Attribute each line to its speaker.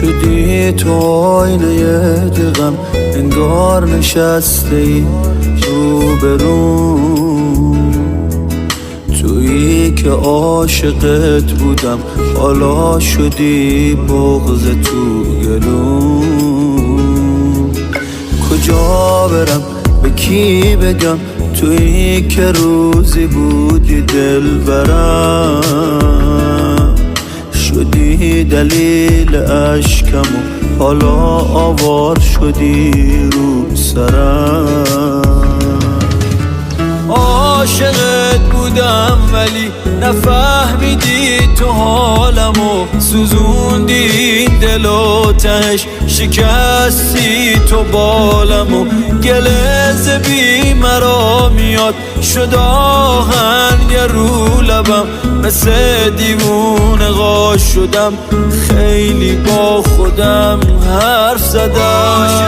Speaker 1: شدی تو آینه دقم، انگار نشسته ای روبروم، تویی که عاشقت بودم حالا شدی بغض تو گلوم. کجا برم به کی بگم تویی که روزی بودی دل برم، شدی دلیل عشقم و حالا آوار شدی رو سرم. عاشقت بودم ولی نفهمیدی تو حالمو، سوزوندی دل و تهش شکستی تو بالمو. گلز بی مرا میاد شد آهنگ رو لبم، مثل دیوونه قاش شدم خیلی با خودم حرف زدم.